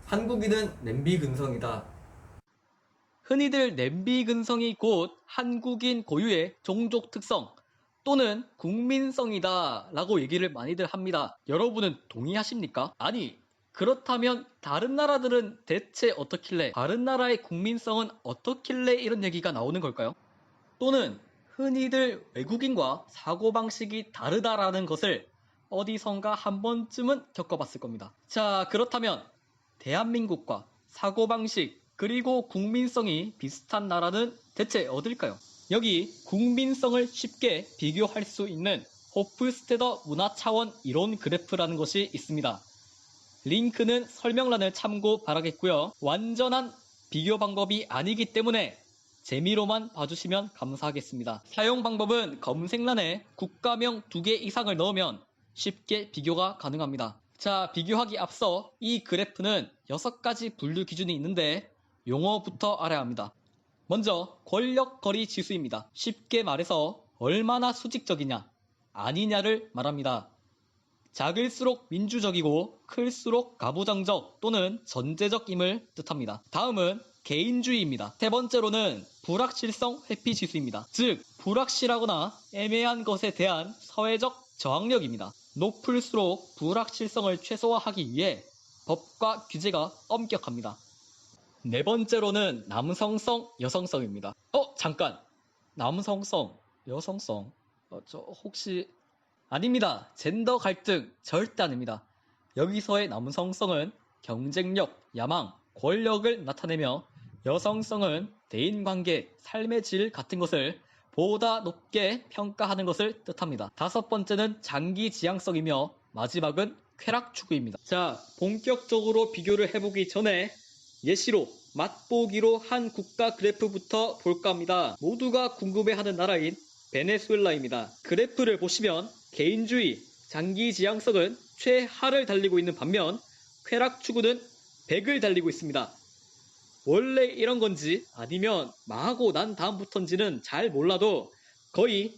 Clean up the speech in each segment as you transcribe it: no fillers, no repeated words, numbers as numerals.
한국인은 냄비 근성이다. 흔히들 냄비 근성이 곧 한국인 고유의 종족 특성 또는 국민성이다 라고 얘기를 많이들 합니다. 여러분은 동의하십니까? 아니, 그렇다면 다른 나라들은 대체 어떻길래, 다른 나라의 국민성은 어떻길래 이런 얘기가 나오는 걸까요? 또는 흔히들 외국인과 사고방식이 다르다라는 것을 어디선가 한 번쯤은 겪어봤을 겁니다. 자, 그렇다면 대한민국과 사고방식 그리고 국민성이 비슷한 나라는 대체 어딜까요? 여기 국민성을 쉽게 비교할 수 있는 호프스테더 문화차원 이론 그래프라는 것이 있습니다. 링크는 설명란을 참고 바라겠고요. 완전한 비교 방법이 아니기 때문에 재미로만 봐주시면 감사하겠습니다. 사용 방법은 검색란에 국가명 2개 이상을 넣으면 쉽게 비교가 가능합니다. 자, 비교하기 앞서 이 그래프는 6가지 분류 기준이 있는데 용어부터 알아야 합니다. 먼저 권력거리 지수입니다. 쉽게 말해서 얼마나 수직적이냐 아니냐를 말합니다. 작을수록 민주적이고 클수록 가부장적 또는 전제적임을 뜻합니다. 다음은 개인주의입니다. 세 번째로는 불확실성 회피지수입니다. 즉 불확실하거나 애매한 것에 대한 사회적 저항력입니다. 높을수록 불확실성을 최소화하기 위해 법과 규제가 엄격합니다. 네 번째로는 남성성, 여성성입니다. 잠깐! 남성성, 여성성 저 혹시 아닙니다. 젠더 갈등 절대 아닙니다. 여기서의 남성성은 경쟁력, 야망, 권력을 나타내며 여성성은 대인관계, 삶의 질 같은 것을 보다 높게 평가하는 것을 뜻합니다. 다섯 번째는 장기지향성이며 마지막은 쾌락추구입니다. 자, 본격적으로 비교를 해보기 전에 예시로 맛보기로 한 국가 그래프부터 볼까 합니다. 모두가 궁금해하는 나라인 베네수엘라입니다. 그래프를 보시면 개인주의, 장기지향성은 최하를 달리고 있는 반면 쾌락추구는 100을 달리고 있습니다. 원래 이런 건지 아니면 망하고 난 다음부터인지는 잘 몰라도 거의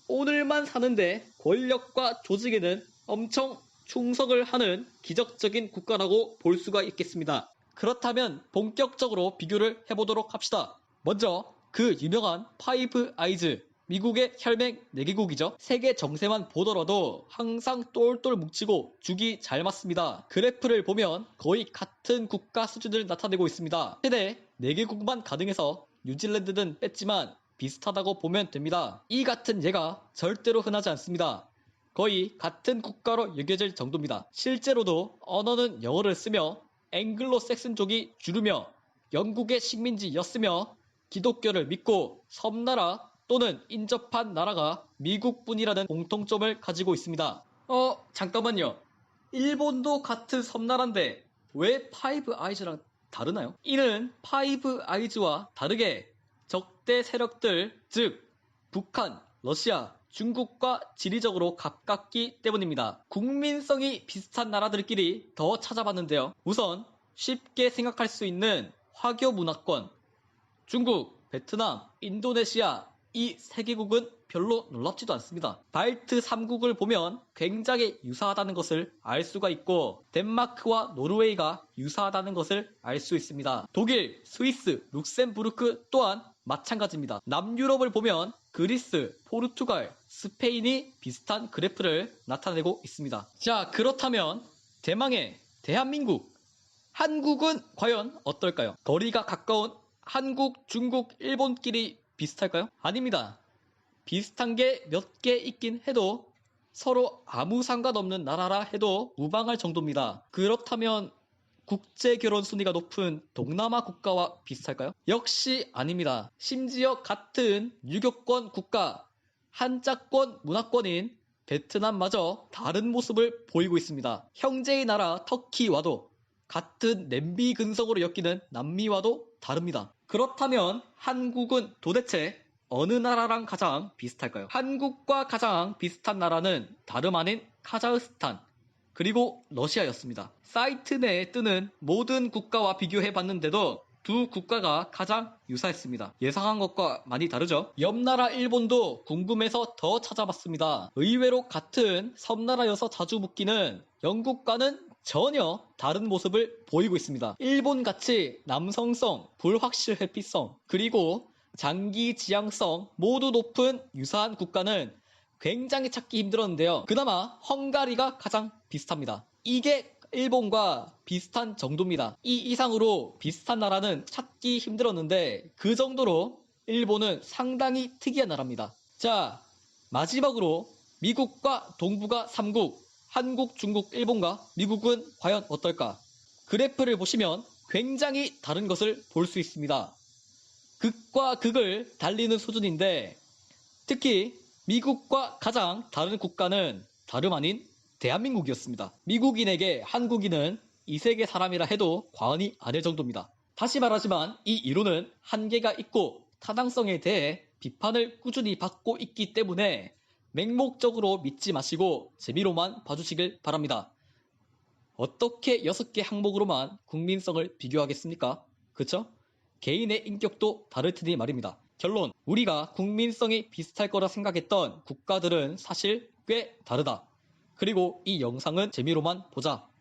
오늘만 사는데 권력과 조직에는 엄청 충성을 하는 기적적인 국가라고 볼 수가 있겠습니다. 그렇다면 본격적으로 비교를 해보도록 합시다. 먼저 그 유명한 파이브 아이즈, 미국의 혈맹 4개국이죠. 세계 정세만 보더라도 항상 똘똘 뭉치고 죽이 잘 맞습니다. 그래프를 보면 거의 같은 국가 수준을 나타내고 있습니다. 최대 4개국만 가능해서 뉴질랜드는 뺐지만 비슷하다고 보면 됩니다. 이 같은 예가 절대로 흔하지 않습니다. 거의 같은 국가로 여겨질 정도입니다. 실제로도 언어는 영어를 쓰며 앵글로색슨족이 주류며 영국의 식민지였으며 기독교를 믿고 섬나라 또는 인접한 나라가 미국뿐이라는 공통점을 가지고 있습니다. 잠깐만요. 일본도 같은 섬나라인데 왜 파이브 아이즈랑 다르나요? 이는 파이브 아이즈와 다르게 적대 세력들, 즉 북한, 러시아, 중국과 지리적으로 가깝기 때문입니다. 국민성이 비슷한 나라들끼리 더 찾아봤는데요. 우선 쉽게 생각할 수 있는 화교 문화권, 중국, 베트남, 인도네시아 이 3개국은 별로 놀랍지도 않습니다. 발트 3국을 보면 굉장히 유사하다는 것을 알 수가 있고 덴마크와 노르웨이가 유사하다는 것을 알 수 있습니다. 독일, 스위스, 룩셈부르크 또한 마찬가지입니다. 남유럽을 보면 그리스, 포르투갈, 스페인이 비슷한 그래프를 나타내고 있습니다. 자, 그렇다면 대망의 대한민국, 한국은 과연 어떨까요? 거리가 가까운 한국, 중국, 일본끼리 비슷할까요? 아닙니다. 비슷한 게 몇 개 있긴 해도 서로 아무 상관없는 나라라 해도 무방할 정도입니다. 그렇다면 국제 결혼 순위가 높은 동남아 국가와 비슷할까요? 역시 아닙니다. 심지어 같은 유교권 국가, 한자권 문화권인 베트남마저 다른 모습을 보이고 있습니다. 형제의 나라 터키와도 같은 냄비 근성으로 엮이는 남미와도 다릅니다. 그렇다면 한국은 도대체 어느 나라랑 가장 비슷할까요? 한국과 가장 비슷한 나라는 다름 아닌 카자흐스탄 그리고 러시아였습니다. 사이트 내에 뜨는 모든 국가와 비교해봤는데도 두 국가가 가장 유사했습니다. 예상한 것과 많이 다르죠? 옆나라 일본도 궁금해서 더 찾아봤습니다. 의외로 같은 섬나라여서 자주 묻기는 영국과는 전혀 다른 모습을 보이고 있습니다. 일본같이 남성성, 불확실 회피성, 그리고 장기 지향성 모두 높은 유사한 국가는 굉장히 찾기 힘들었는데요. 그나마 헝가리가 가장 비슷합니다. 이게 일본과 비슷한 정도입니다. 이 이상으로 비슷한 나라는 찾기 힘들었는데 그 정도로 일본은 상당히 특이한 나라입니다. 자, 마지막으로 미국과 동북아 3국, 한국, 중국, 일본과 미국은 과연 어떨까? 그래프를 보시면 굉장히 다른 것을 볼 수 있습니다. 극과 극을 달리는 수준인데 특히 미국과 가장 다른 국가는 다름 아닌 대한민국이었습니다. 미국인에게 한국인은 이 세계 사람이라 해도 과언이 아닐 정도입니다. 다시 말하지만 이 이론은 한계가 있고 타당성에 대해 비판을 꾸준히 받고 있기 때문에 맹목적으로 믿지 마시고 재미로만 봐주시길 바랍니다. 어떻게 6개 항목으로만 국민성을 비교하겠습니까? 그쵸? 개인의 인격도 다를 테니 말입니다. 결론, 우리가 국민성이 비슷할 거라 생각했던 국가들은 사실 꽤 다르다. 그리고 이 영상은 재미로만 보자.